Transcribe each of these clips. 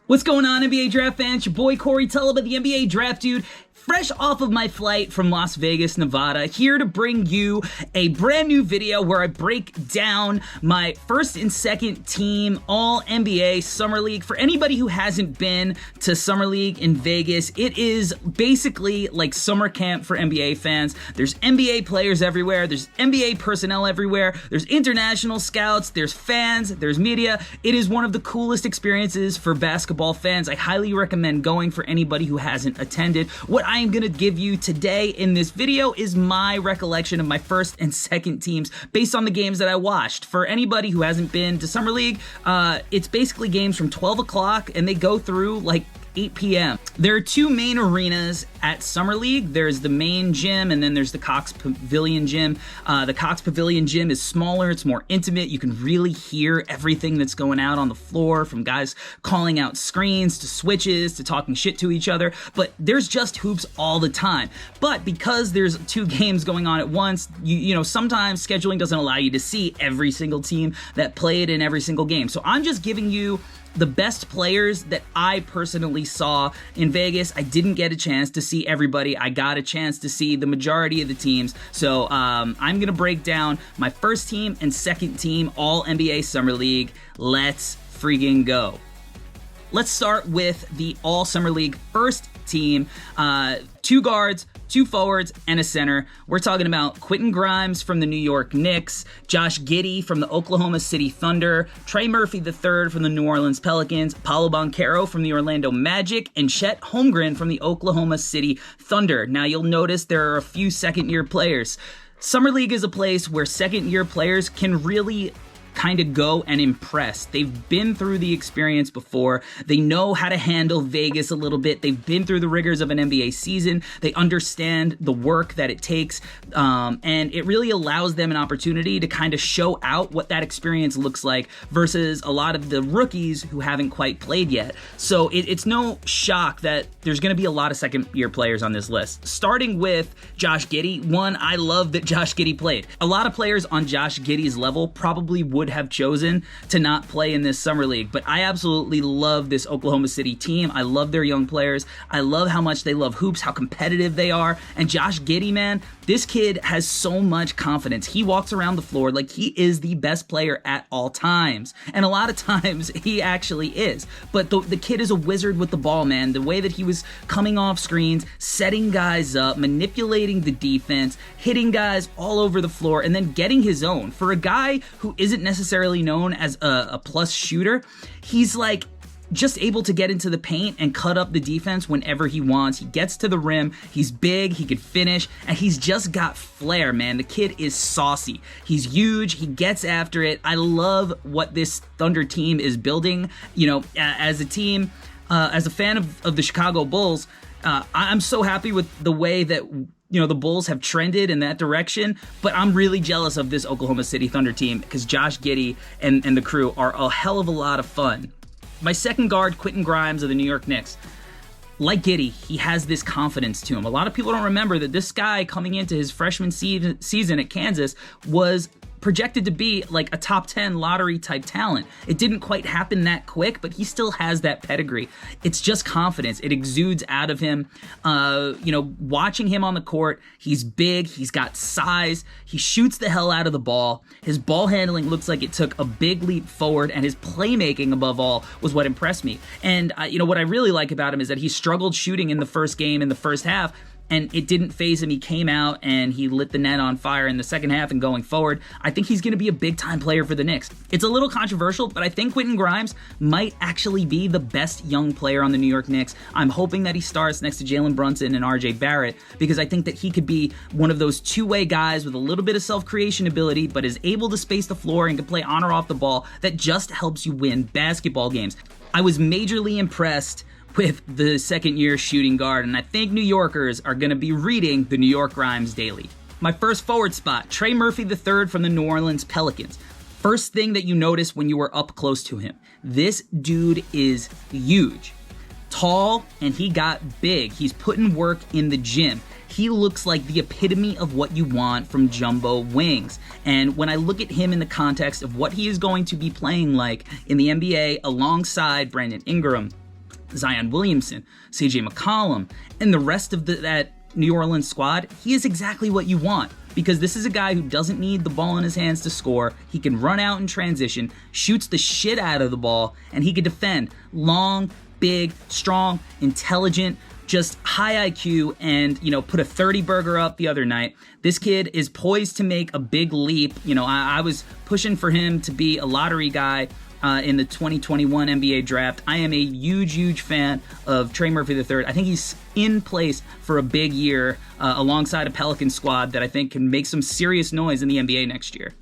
What's going on, NBA Draft fans? Your boy Corey Tulaba, the NBA Draft Dude, fresh off of my flight from Las Vegas, Nevada, here to bring you a brand new video where I break down my first and second team All-NBA Summer League. For anybody who hasn't been to Summer League in Vegas, it is basically like summer camp for NBA fans. There's NBA players everywhere, there's NBA personnel everywhere, there's international scouts, there's fans, there's media. It is one of the coolest experiences for basketball fans. I highly recommend going for anybody who hasn't attended. What I am going to give you today in this video is my recollection of my first and second teams based on the games that I watched. For anybody who hasn't been to Summer League, it's basically games from 12 o'clock and they go through like 8 p.m. There are two main arenas at Summer League. There's the main gym and then there's the Cox Pavilion gym. The Cox Pavilion gym is smaller, it's more intimate. You can really hear everything that's going out on the floor, from guys calling out screens to switches to talking shit to each other, but there's just hoops all the time. But because there's two games going on at once, you know, sometimes scheduling doesn't allow you to see every single team that played in every single game. So I'm just giving you the best players that I personally saw in Vegas. I didn't get a chance to see everybody. I got a chance to see the majority of the teams. So I'm going to break down my first team and second team All-NBA Summer League. Let's freaking go. Let's start with the All-Summer League first team. Two guards, two forwards, and a center. We're talking about Quentin Grimes from the New York Knicks, Josh Giddey from the Oklahoma City Thunder, Trey Murphy III from the New Orleans Pelicans, Paolo Banchero from the Orlando Magic, and Chet Holmgren from the Oklahoma City Thunder. Now you'll notice there are a few second-year players. Summer League is a place where second-year players can really kind of go and impress. They've been through the experience before. They know how to handle Vegas a little bit. They've been through the rigors of an NBA season. They understand the work that it takes, and it really allows them an opportunity to kind of show out what that experience looks like versus a lot of the rookies who haven't quite played yet. So it's no shock that there's going to be a lot of second-year players on this list. Starting with Josh Giddey. One, I love that Josh Giddey played. A lot of players on Josh Giddey's level probably would have chosen to not play in this Summer League, but I absolutely love this Oklahoma City team. I love their young players. I love how much they love hoops, how competitive they are. And Josh Giddey, man, this kid has so much confidence. He walks around the floor like he is the best player at all times. And a lot of times he actually is. But the kid is a wizard with the ball, man. The way that he was coming off screens, setting guys up, manipulating the defense, hitting guys all over the floor, and then getting his own. For a guy who isn't necessarily known as a plus shooter, he's like just able to get into the paint and cut up the defense whenever he wants. He gets to the rim, he's big, he can finish, and he's just got flair, man. The kid is saucy. He's huge, he gets after it. I love what this Thunder team is building. You know, as a team, as a fan of the Chicago Bulls, I'm so happy with the way that, you know, the Bulls have trended in that direction, but I'm really jealous of this Oklahoma City Thunder team because Josh Giddey and the crew are a hell of a lot of fun. My second guard, Quentin Grimes of the New York Knicks. Like Giddey, he has this confidence to him. A lot of people don't remember that this guy coming into his freshman season at Kansas was projected to be like a top 10 lottery type talent. It didn't quite happen that quick, but he still has that pedigree. It's just confidence. It exudes out of him. You know, watching him on the court, he's big, he's got size, he shoots the hell out of the ball. His ball handling looks like it took a big leap forward, and his playmaking above all was what impressed me. And you know, what I really like about him is that he struggled shooting in the first game, in the first half, and it didn't faze him. He came out and he lit the net on fire in the second half and going forward. I think he's going to be a big-time player for the Knicks. It's a little controversial, but I think Quentin Grimes might actually be the best young player on the New York Knicks. I'm hoping that he starts next to Jalen Brunson and RJ Barrett because I think that he could be one of those two-way guys with a little bit of self-creation ability, but is able to space the floor and can play on or off the ball that just helps you win basketball games. I was majorly impressed with the second-year shooting guard, and I think New Yorkers are going to be reading the New York Grimes daily. My first forward spot, Trey Murphy III from the New Orleans Pelicans. First thing that you notice when you were up close to him, this dude is huge. Tall, and he got big. He's putting work in the gym. He looks like the epitome of what you want from jumbo wings. And when I look at him in the context of what he is going to be playing like in the NBA alongside Brandon Ingram, Zion Williamson, CJ McCollum, and the rest of that New Orleans squad, he is exactly what you want, because this is a guy who doesn't need the ball in his hands to score. He can run out in transition, shoots the shit out of the ball, and he can defend. Long, big, strong, intelligent, just high IQ, and, put a 30 burger up the other night. This kid is poised to make a big leap. I was pushing for him to be a lottery guy in the 2021 NBA draft. I am a huge fan of Trey Murphy III. I think he's in place for a big year alongside a Pelican squad that I think can make some serious noise in the NBA next year.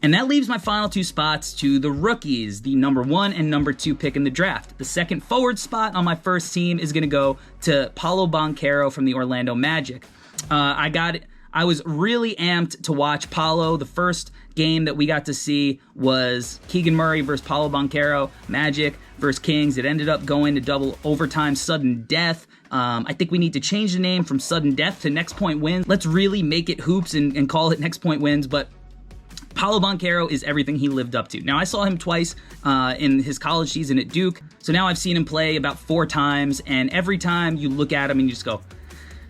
And that leaves my final two spots to the rookies, the number 1 and number 2 pick in the draft. The second forward spot on my first team is going to go to Paolo Banchero from the Orlando Magic. I was really amped to watch Paolo. The first game that we got to see was Keegan Murray versus Paolo Banchero, Magic versus Kings. It ended up going to double overtime sudden death. I think we need to change the name from sudden death to next point wins. Let's really make it hoops and call it next point wins, but Paolo Banchero is everything he lived up to. Now, I saw him twice in his college season at Duke, so now I've seen him play about 4 times, and every time you look at him and you just go,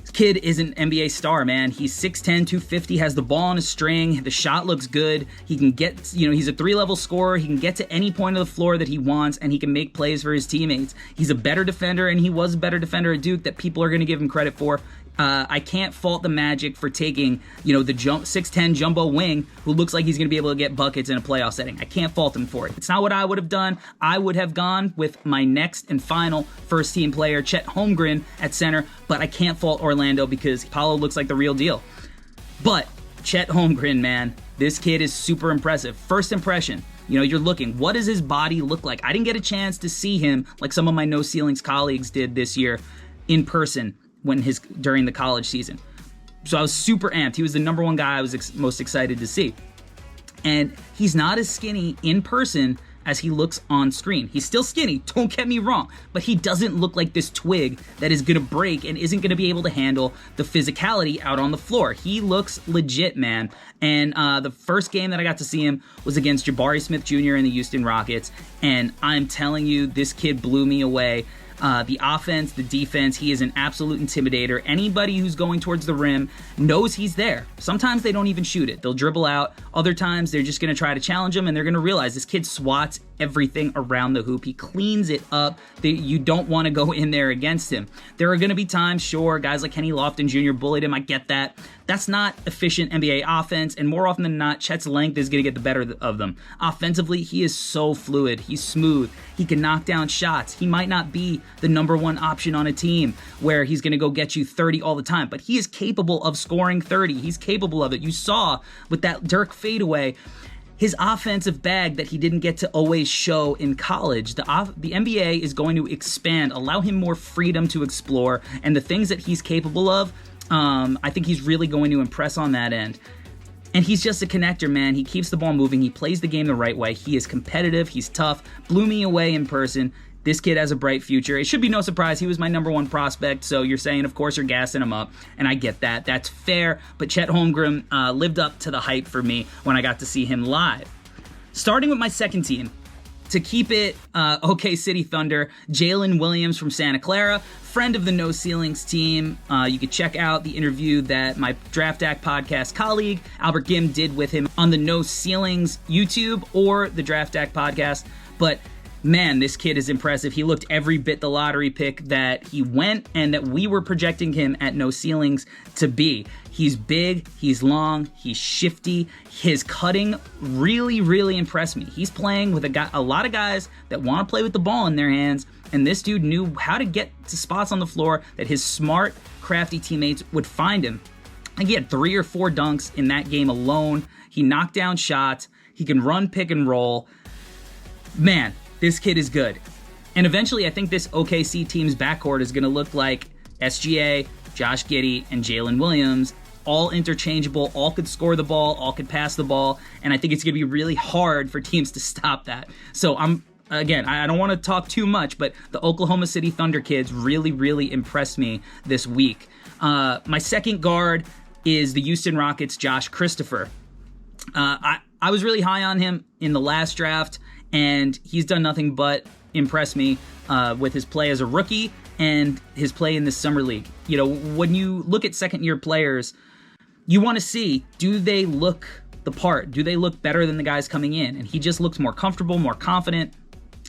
this kid is an NBA star, man. He's 6'10", 250, has the ball on a string, the shot looks good, he can get, he's a 3-level scorer, he can get to any point of the floor that he wants, and he can make plays for his teammates. He's a better defender, and he was a better defender at Duke that people are going to give him credit for. I can't fault the Magic for taking, the 6'10" jumbo wing who looks like he's going to be able to get buckets in a playoff setting. I can't fault him for it. It's not what I would have done. I would have gone with my next and final first-team player, Chet Holmgren, at center, but I can't fault Orlando because Paolo looks like the real deal. But Chet Holmgren, man, this kid is super impressive. First impression, you're looking, what does his body look like? I didn't get a chance to see him like some of my No Ceilings colleagues did this year in person during the college season. So I was super amped. He was the number 1 guy I was most excited to see. And he's not as skinny in person as he looks on screen. He's still skinny, don't get me wrong, but he doesn't look like this twig that is going to break and isn't going to be able to handle the physicality out on the floor. He looks legit, man. And the first game that I got to see him was against Jabari Smith Jr. and the Houston Rockets, and I'm telling you, this kid blew me away. The offense, the defense, he is an absolute intimidator. Anybody who's going towards the rim knows he's there. Sometimes they don't even shoot it. They'll dribble out. Other times they're just going to try to challenge him, and they're going to realize this kid swats everything around the hoop. He cleans it up. You don't want to go in there against him. There are going to be times, sure, guys like Kenny Lofton Jr. bullied him. I get that. That's not efficient NBA offense, and more often than not, Chet's length is going to get the better of them. Offensively, he is so fluid. He's smooth. He can knock down shots. He might not be the number 1 option on a team where he's going to go get you 30 all the time, but he is capable of scoring 30. He's capable of it. You saw with that Dirk fadeaway, his offensive bag that he didn't get to always show in college. The NBA is going to expand, allow him more freedom to explore, and the things that he's capable of, I think he's really going to impress on that end. And he's just a connector, man. He keeps the ball moving. He plays the game the right way. He is competitive. He's tough. Blew me away in person. This kid has a bright future. It should be no surprise. He was my number 1 prospect, so you're saying, of course, you're gassing him up, and I get that. That's fair, but Chet Holmgren lived up to the hype for me when I got to see him live. Starting with my second team, to keep it OK City Thunder, Jalen Williams from Santa Clara, friend of the No Ceilings team. You could check out the interview that my Draft Act podcast colleague, Albert Gim, did with him on the No Ceilings YouTube or the Draft Act podcast. But man, this kid is impressive. He looked every bit the lottery pick that he went and that we were projecting him at No Ceilings to be. He's big, he's long, he's shifty. His cutting really impressed me. He's playing with a lot of guys that want to play with the ball in their hands, and this dude knew how to get to spots on the floor that his smart, crafty teammates would find him. I think he had 3 or 4 dunks in that game alone. He knocked down shots. He can run pick and roll. Man, this kid is good. And eventually, I think this OKC team's backcourt is going to look like SGA, Josh Giddey, and Jalen Williams, all interchangeable, all could score the ball, all could pass the ball, and I think it's going to be really hard for teams to stop that. So I don't want to talk too much, but the Oklahoma City Thunder kids really impressed me this week. My second guard is the Houston Rockets' Josh Christopher. I was really high on him in the last draft, and he's done nothing but impressed me with his play as a rookie and his play in the summer league. You know, when you look at second-year players, you want to see, do they look the part? Do they look better than the guys coming in? And he just looks more comfortable, more confident.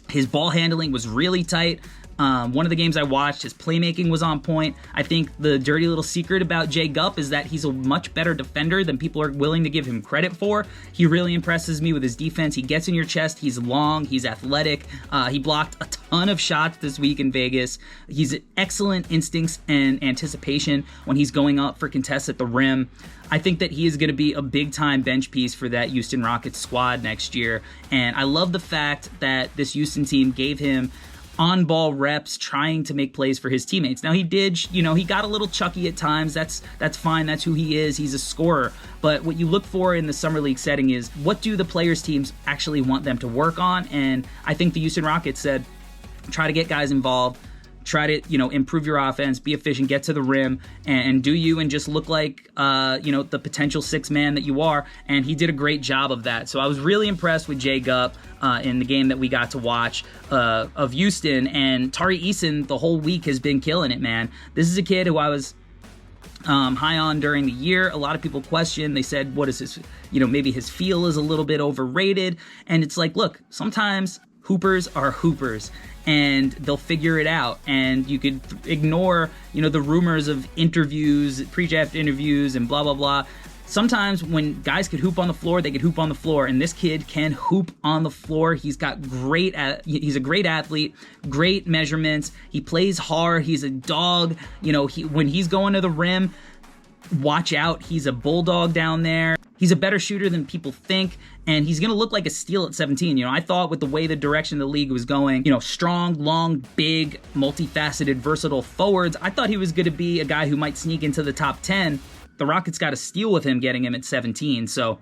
His ball handling was really tight. One of the games I watched, his playmaking was on point. I think the dirty little secret about Jay Gupp is that he's a much better defender than people are willing to give him credit for. He really impresses me with his defense. He gets in your chest. He's long. He's athletic. He blocked a ton of shots this week in Vegas. He's excellent instincts and anticipation when he's going up for contests at the rim. I think that he is going to be a big-time bench piece for that Houston Rockets squad next year. And I love the fact that this Houston team gave him on-ball reps trying to make plays for his teammates. Now, he did, you know, he got a little chucky at times. That's fine. That's who he is. He's a scorer. But what you look for in the summer league setting is, what do the players' teams actually want them to work on? And I think the Houston Rockets said, try to get guys involved, try to, you know, improve your offense, be efficient, get to the rim, and do you, and just look like, you know, the potential sixth man that you are. And he did a great job of that. So I was really impressed with Jay Gupp in the game that we got to watch of Houston. And Tari Eason the whole week has been killing it, man. This is a kid who I was high on during the year. A lot of people questioned. They said, what is his, you know, maybe his feel is a little bit overrated. And it's like, look, sometimes hoopers are hoopers, and they'll figure it out. And you could ignore, you know, the rumors of interviews, pre-draft interviews, and blah, blah, blah. Sometimes when guys could hoop on the floor, they could hoop on the floor, and this kid can hoop on the floor. He's a great athlete, great measurements. He plays hard. He's a dog. You know, when he's going to the rim, watch out. He's a bulldog down there. He's a better shooter than people think, and he's going to look like a steal at 17. You know, I thought with the way the direction the league was going, you know, strong, long, big, multifaceted, versatile forwards, I thought he was going to be a guy who might sneak into the top 10. The Rockets got a steal with him getting him at 17. So,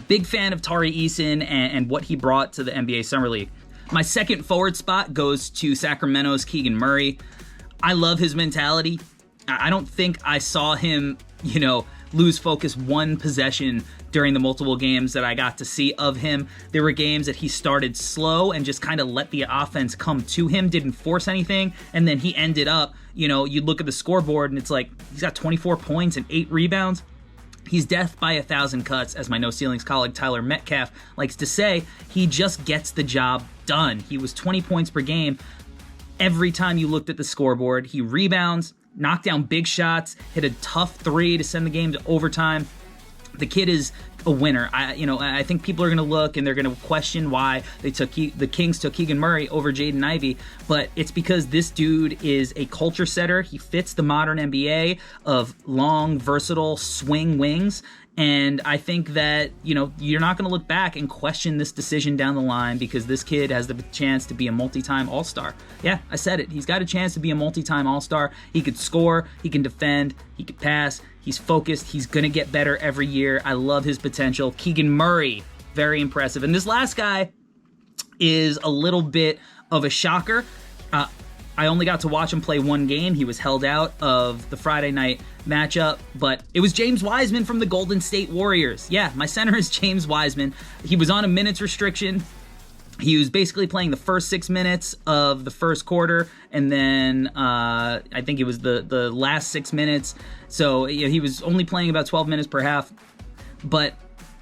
big fan of Tari Eason and what he brought to the NBA Summer League. My second forward spot goes to Sacramento's Keegan Murray. I love his mentality. I don't think I saw him, you know, lose focus one possession during the multiple games that I got to see of him. There were games that he started slow and just kind of let the offense come to him, didn't force anything, and then he ended up, you know, you look at the scoreboard and it's like, he's got 24 points and 8 rebounds. He's death by 1,000 cuts, as my No Ceilings colleague Tyler Metcalf likes to say. He just gets the job done. He was 20 points per game every time you looked at the scoreboard. He rebounds, knocked down big shots, hit a tough 3 to send the game to overtime. The kid is a winner. I think people are going to look and they're going to question why the Kings took Keegan Murray over Jaden Ivey, but it's because this dude is a culture setter. He fits the modern NBA of long, versatile swing wings. And I think that, you know, you're not going to look back and question this decision down the line, because this kid has the chance to be a multi-time All-Star. Yeah, I said it. He's got a chance to be a multi-time All-Star. He could score, he can defend, he could pass, he's focused, he's going to get better every year. I love his potential. Keegan Murray, very impressive. And this last guy is a little bit of a shocker. I only got to watch him play one game. He was held out of the Friday night matchup, but it was James Wiseman from the Golden State Warriors. Yeah, my center is James Wiseman. He was on a minutes restriction. He was basically playing the first 6 minutes of the first quarter, and then I think it was the last 6 minutes. So he was only playing about 12 minutes per half, but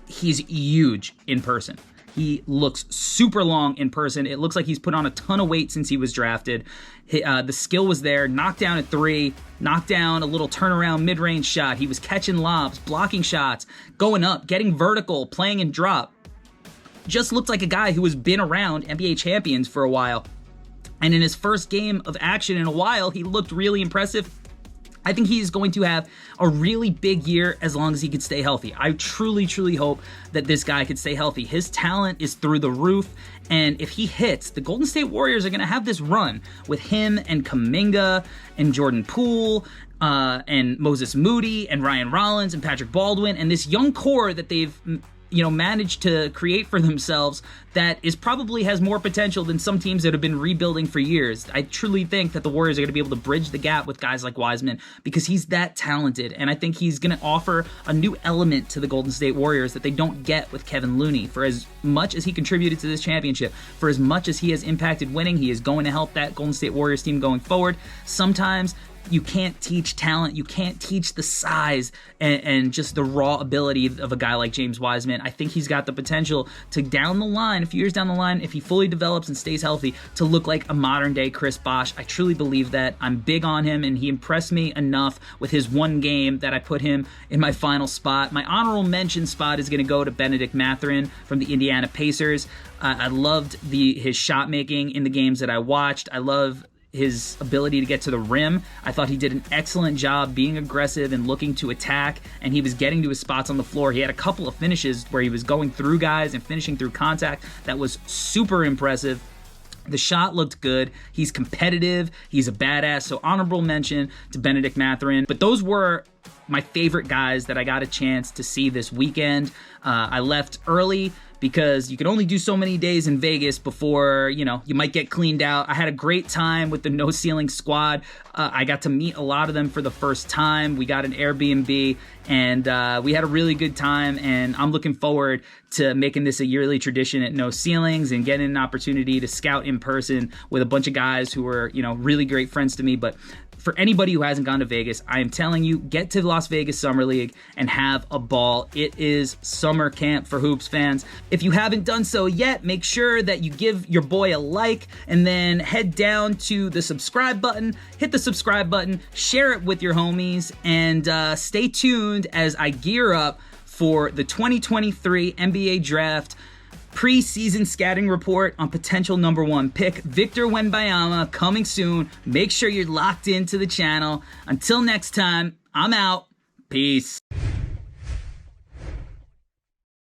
he's huge in person. He looks super long in person. It looks like he's put on a ton of weight since he was drafted. The skill was there. Knocked down a 3, knocked down a little turnaround mid-range shot. He was catching lobs, blocking shots, going up, getting vertical, playing and drop. Just looked like a guy who has been around NBA champions for a while. And in his first game of action in a while, he looked really impressive. I think he's going to have a really big year as long as he could stay healthy. I truly, truly hope that this guy could stay healthy. His talent is through the roof, and if he hits, the Golden State Warriors are going to have this run with him and Kuminga and Jordan Poole and Moses Moody and Ryan Rollins and Patrick Baldwin and this young core that they've managed to create for themselves that is probably has more potential than some teams that have been rebuilding for years. I truly think that the Warriors are going to be able to bridge the gap with guys like Wiseman because he's that talented, and I think he's going to offer a new element to the Golden State Warriors that they don't get with Kevin Looney. For as much as he contributed to this championship, for as much as he has impacted winning, he is going to help that Golden State Warriors team going forward. Sometimes you can't teach talent. You can't teach the size and just the raw ability of a guy like James Wiseman. I think he's got the potential to, down the line, a few years down the line, if he fully develops and stays healthy, to look like a modern-day Chris Bosh. I truly believe that. I'm big on him, and he impressed me enough with his one game that I put him in my final spot. My honorable mention spot is going to go to Bennedict Mathurin from the Indiana Pacers. I loved his shot making in the games that I watched. I love his ability to get to the rim. I thought he did an excellent job being aggressive and looking to attack, and he was getting to his spots on the floor. He had a couple of finishes where he was going through guys and finishing through contact. That was super impressive. The shot looked good. He's competitive. He's a badass. So honorable mention to Bennedict Mathurin. But those were my favorite guys that I got a chance to see this weekend. I left early because you can only do so many days in Vegas before, you might get cleaned out. I had a great time with the No Ceiling squad. I got to meet a lot of them for the first time. We got an Airbnb, and we had a really good time, and I'm looking forward to making this a yearly tradition at No Ceilings and getting an opportunity to scout in person with a bunch of guys who were, really great friends to me. But for anybody who hasn't gone to Vegas, I am telling you, get to Las Vegas Summer League and have a ball. It is summer camp for hoops fans. If you haven't done so yet, make sure that you give your boy a like and then head down to the subscribe button, hit the subscribe button, share it with your homies, and stay tuned as I gear up for the 2023 NBA Draft preseason scouting report on potential number 1 pick, Victor Wembanyama, coming soon. Make sure you're locked into the channel. Until next time, I'm out. Peace.